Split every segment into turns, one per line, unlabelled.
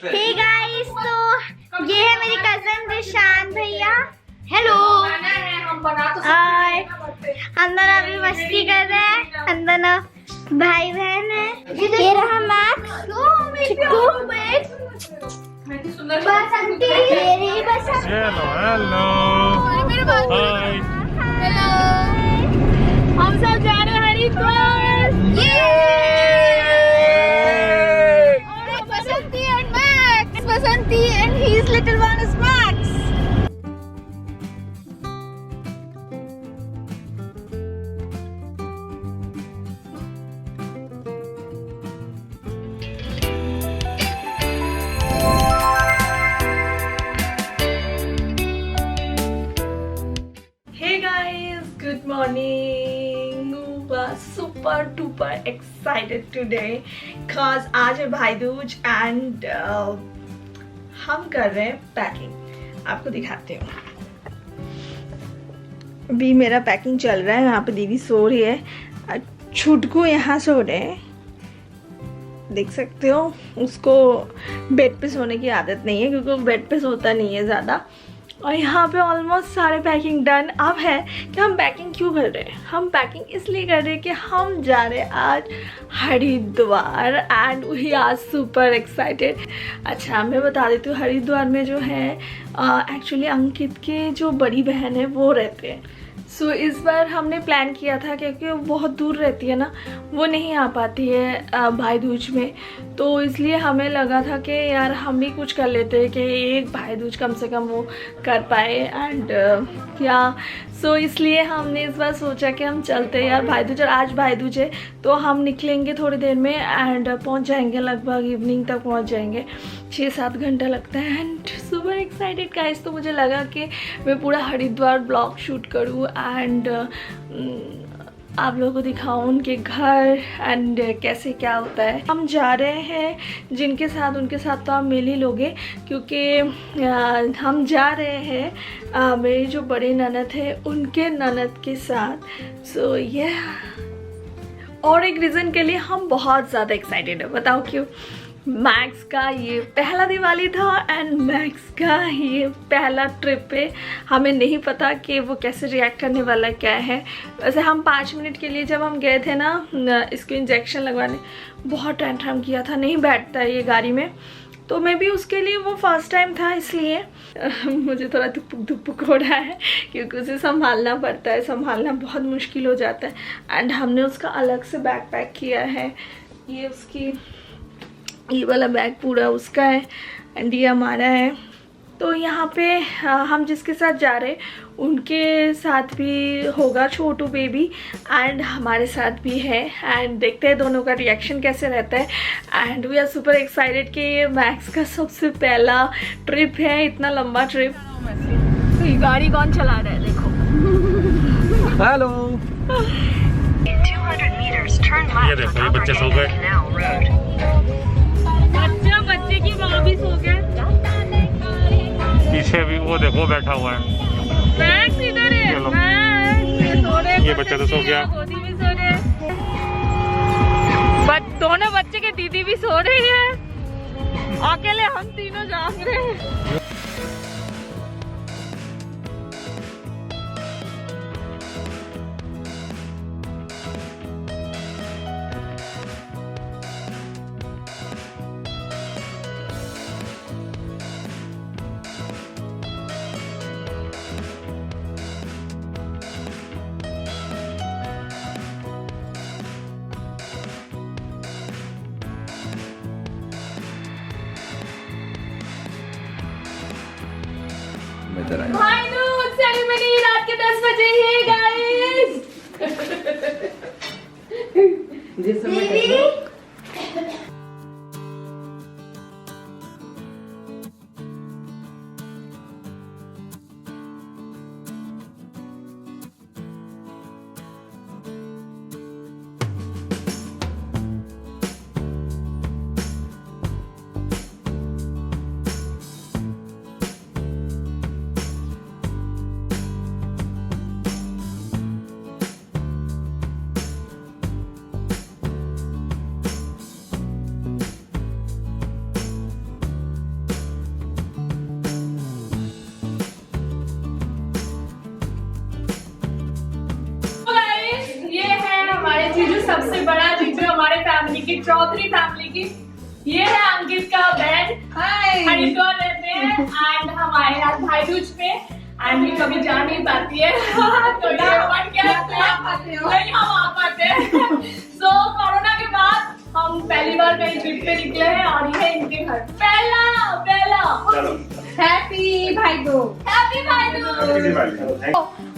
Hey guys, तो ये है मेरी कजन रिशान भैया। हेलो। हाय। अंदर अभी मस्ती कर रहे हैं। अंदर भाई बहन है। ये रहा मैक्स, चिक्कू, बसंती, मेरी बसंती।
Hello hi.
हेलो। हम सब जा रहे हैं Haridwar. Basanti and Max, Basanti and his little one is Max.
Hey guys, good morning. Super duper excited today cause आज है भाई दूज and हम कर रहे हैं पैकिंग। आपको दिखाते हूँ। अभी मेरा पैकिंग चल रहा है। यहाँ पे दीदी सो रही है, छुटकू यहाँ सो रहे हैं, देख सकते हो। उसको बेड पे सोने की आदत नहीं है क्योंकि वो बेड पे सोता नहीं है ज़्यादा। और यहाँ पे ऑलमोस्ट सारे पैकिंग डन। अब है कि हम पैकिंग क्यों कर रहे हैं। हम पैकिंग इसलिए कर रहे हैं कि हम जा रहे हैं आज Haridwar and we are super excited. अच्छा, मैं बता देती हूँ, हरिद्वार में जो है एक्चुअली अंकित के जो बड़ी बहन है वो रहते हैं। सो इस बार हमने प्लान किया था क्योंकि वो बहुत दूर रहती है ना, वो नहीं आ पाती है भाई दूज में। तो इसलिए हमें लगा था कि यार हम भी कुछ कर लेते हैं कि एक भाई दूज कम से कम वो कर पाए एंड क्या। सो इसलिए हमने इस बार सोचा कि हम चलते हैं यार भाई दूज। और आज भाई दूज है तो हम निकलेंगे थोड़ी देर में एंड पहुंच जाएंगे, लगभग इवनिंग तक पहुंच जाएंगे। 6-7 घंटा लगता है एंड सुपर एक्साइटेड गाइस। तो मुझे लगा कि मैं पूरा हरिद्वार ब्लॉग शूट करूँ एंड आप लोगों को दिखाऊं उनके घर एंड कैसे क्या होता है। हम जा रहे हैं जिनके साथ, उनके साथ तो आप मिल ही लोगे क्योंकि हम जा रहे हैं मेरी जो बड़ी ननद है उनके ननद के साथ। सो ये और एक रीज़न के लिए हम बहुत ज़्यादा एक्साइटेड है। बताओ क्यों। मैक्स का ये पहला दिवाली था एंड मैक्स का ये पहला ट्रिप है। हमें नहीं पता कि वो कैसे रिएक्ट करने वाला क्या है। वैसे हम 5 मिनट के लिए जब हम गए थे ना इसको इंजेक्शन लगवाने, बहुत टेंट्रम किया था, नहीं बैठता है ये गाड़ी में। तो मैं भी उसके लिए वो फर्स्ट टाइम था, इसलिए मुझे थोड़ा दुपुक हो रहा है क्योंकि उसे संभालना पड़ता है, संभालना बहुत मुश्किल हो जाता है। एंड हमने उसका अलग से बैग पैक किया है। ये उसकी ये वाला बैग पूरा उसका है एंड ये हमारा है। तो यहाँ पे हम जिसके साथ जा रहे हैं उनके साथ भी होगा छोटू बेबी एंड हमारे साथ भी है एंड देखते हैं दोनों का रिएक्शन कैसे रहता है। And we are super excited कि ये मैक्स का सबसे पहला ट्रिप है, इतना लंबा ट्रिप। तो ये गाड़ी कौन चला रहा है देखो।
हेलो। ये देखो, ये बच्चे सो गए।
बच्चे की माँ भी सो गए।
पीछे भी वो देखो बैठा हुआ है।
मैक्स इधर है। मैक्स सो रहे,
ये बच्चा तो सो गया,
गोदी भी सो रहे, दोनों बच्चे के दीदी भी सो रही है, अकेले हम तीनों जाग रहे हैं। भाई दूज सेरेमनी रात के 10 बजे ही गाइस।
बड़ा जीजू हमारे फैमिली की, चौधरी फैमिली की। ये है अंकित का बहन, हरिद्वार रहते हैं एंड हम आए हैं आज भाई दूज पे एंड ये कभी जा नहीं पाती है तो ये बन के नहीं हम आ पाते हैं। सो कोरोना के बाद हम पहली बार कहीं ट्रिप पे निकले हैं और ये है इनके घर पहला हैप्पी भाई दूज।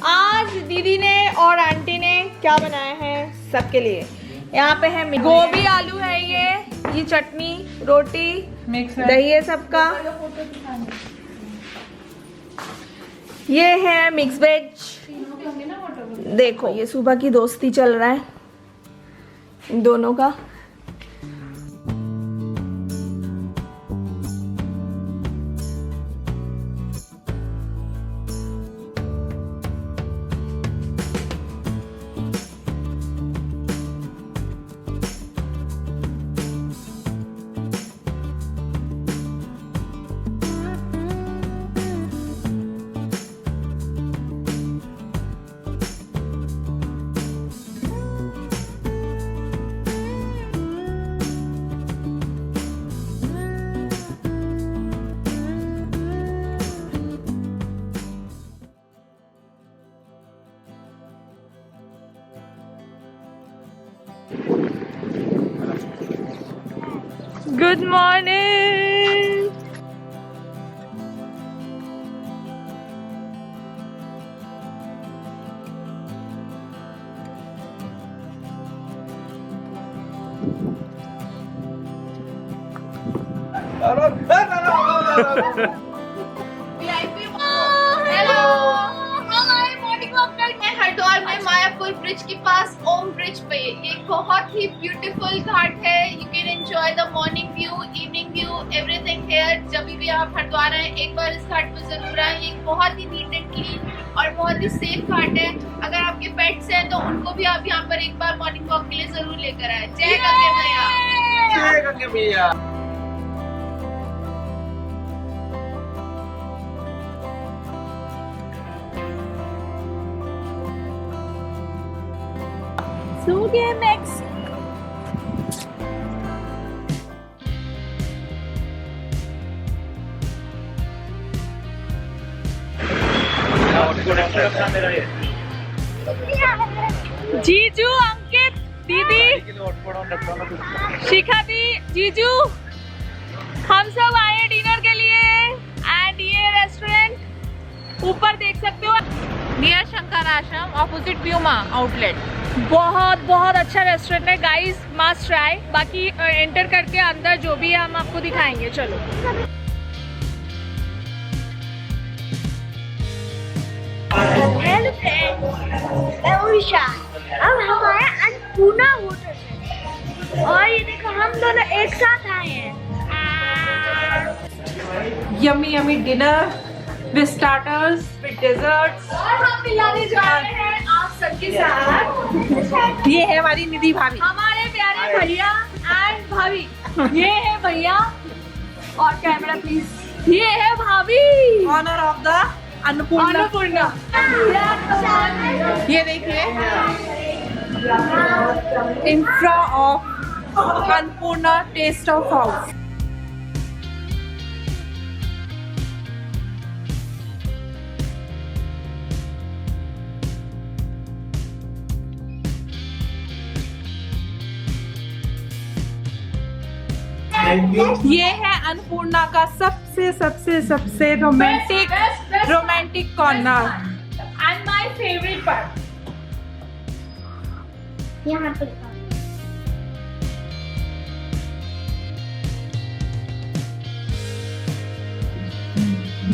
आज दीदी ने और आंटी ने क्या बनाया है सबके लिए। यहाँ पे है गोभी आलू है, ये चटनी रोटी दही है सबका। ये है मिक्स वेज। देखो ये सुबह की दोस्ती चल रहा है इन दोनों का। Good morning.
हरिद्वार में मायापुर ब्रिज के पास ओम ब्रिज पे ये बहुत ही ब्यूटीफुल घाट है। You can enjoy the morning view, evening view, everything here. जब भी आप हरिद्वार आए एक बार इस घाट पर जरूर आए। ये बहुत ही नीट एंड क्लीन और बहुत ही सेफ घाट है। अगर आपके पेट्स हैं तो उनको भी आप यहाँ पर एक बार मॉर्निंग वॉक के लिए जरूर लेकर आए। जय गंगे मैया।
जय गंगे मैया।
नेक्स्ट जीजू, अंकित, दीदी, शिखा दी, जीजू, हम सब आए डिनर के लिए एंड ये रेस्टोरेंट ऊपर देख सकते हो नियर शंकर आश्रम ऑपोजिट प्यूमा आउटलेट। बहुत बहुत अच्छा रेस्टोरेंट है गाइस, मस्ट ट्राई। बाकी एंटर करके अंदर जो भी है हम आपको दिखाएंगे। चलो
हेलो फ्रेंड्स, मैं उषा। अब हम आए अन्नपूर्णा होटल में और ये देखो हम दोनों एक साथ आए हैं।
Yummy yummy dinner with starters with desserts और हम मिलाने जा रहे हैं आप सबके साथ।
ये है हमारी निधि भाभी,
हमारे प्यारे भैया एंड भाभी। ये है भैया और कैमरा प्लीज। ये है भाभी,
ऑनर ऑफ द अन्नपूर्णा। ये देखिए in front of Annapurna taste of house. ये है अन्नपूर्णा का सबसे सबसे सबसे romantic corner
and my favourite part.
यहाँ पे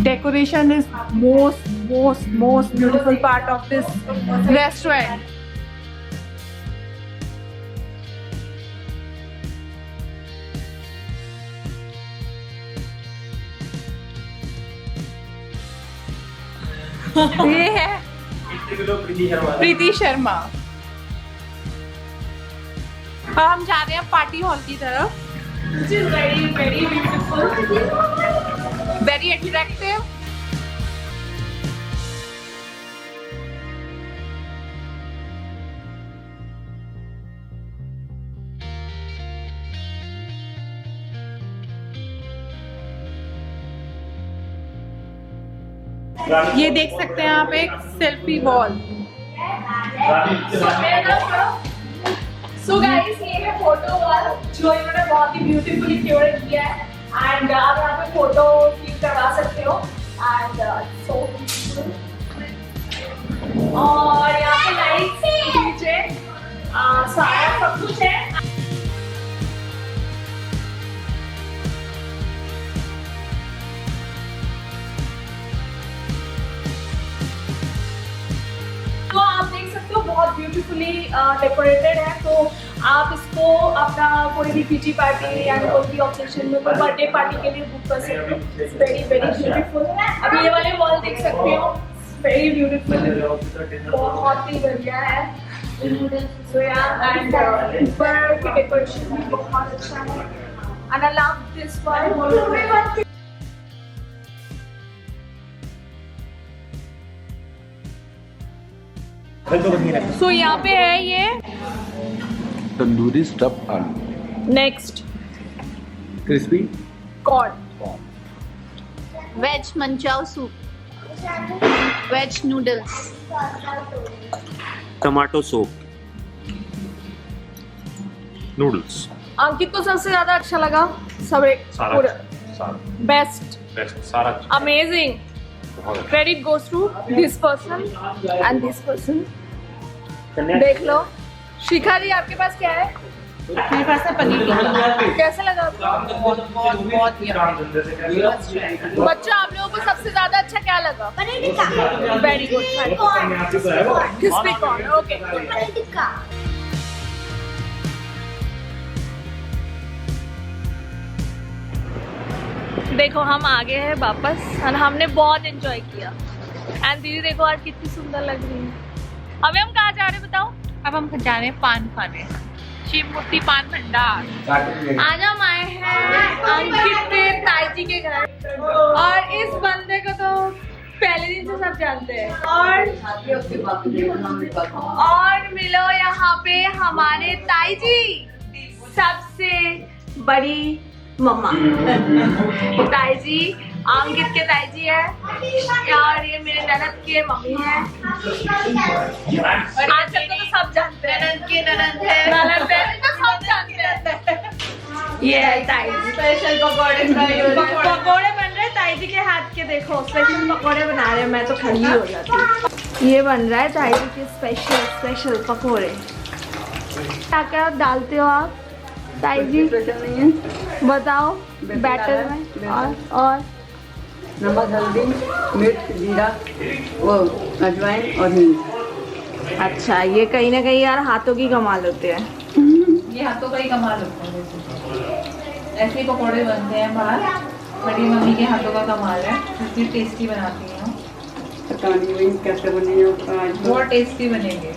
decoration is most beautiful part of this restaurant. ये है प्रीति शर्मा। अब हम जा रहे हैं पार्टी हॉल की तरफ।
Which is very very beautiful.
Very attractive.
ये देख सकते हैं आप एक सेल्फी वॉल। सो गाइस ये है फोटो वॉल जो इन्होंने बहुत ही ब्यूटीफुली क्यूरेट किया है एंड आप यहाँ पे फोटो क्लिक करवा सकते हो एंड सो और यहाँ पे लाइट्स नीचे सारा सब कुछ है। तो आप देख सकते हो बहुत ब्यूटीफुली डेकोरेटेड है। तो आप इसको अपना कोई भी पीटी पार्टी या कोई भी ऑकेशन में कोई बर्थडे पार्टी के लिए बुक कर सकते हो। Very very beautiful. अभी ये वाले वॉल देख सकते हो, वेरी ब्यूटीफुल, बहुत ही बढ़िया है। So yeah, and ऊपर की डेकोरेशन भी बहुत अच्छा है and I love this one. So यहाँ पे है ये
तंदूरी स्टफ आलू,
next
crispy
corn,
veg manchow soup, veg noodles,
tomato soup, noodles,
Ankit को सबसे ज्यादा अच्छा लगा सब एक
सारा
पूरा
सारा
बेस्ट
बेस्ट सारा
amazing. Credit goes to this person and this person. देख लो शिखा जी आपके पास क्या है?
मेरे पास है पनीर टिक्का।
कैसे लगा आपको?
बहुत
बच्चों आप लोगों को सबसे ज्यादा अच्छा क्या लगा?
Paneer tikka.
Very good, crispy corn, okay.
Paneer tikka.
देखो हम आ गए हैं वापस और हमने बहुत एंजॉय किया एंड दीदी देखो आज कितनी सुंदर लग रही है। अभी हम कहाँ जा रहे हैं बताओ?
अब हम जा रहे हैं पान खाने, शिव मूर्ति पान भंडार।
आज हम आए हैं अंकित के ताई जी के घर और इस बंदे को तो पहले दिन से सब जानते हैं। और मिलो यहाँ पे हमारे ताई जी, सबसे बड़ी मम्मा। ताई जी अंकित के ताई जी है और ये मेरे ननद के मम्मी है। आजकल तो सब जानते हैं, ननद के ननद है, ननद है तो सब जानते हैं। ये है ताई जी, स्पेशल पकौड़े पकौड़े बन रहे हैं ताई जी के हाथ के। देखो स्पेशल पकौड़े बना रहे हैं, मैं तो खड़ी हो जाती हूँ। ये बन रहा है ताई जी के स्पेशल पकौड़े। क्या क्या डालते हो आप ताई जी? बताओ बैटर में। और
नमक, हल्दी, मिर्च, जीरा, वो अजवाइन और हींग।
अच्छा ये कहीं ना कहीं यार हाथों की कमाल होते हैं।
ये हाथों का ही कमाल होता है। ऐसे ही पकौड़े बनते हैं बाहर, बड़ी मम्मी के हाथों का कमाल है, इतनी टेस्टी बनाती हैं।
पता नहीं कैसे बनी है,
बहुत टेस्टी बनेंगे।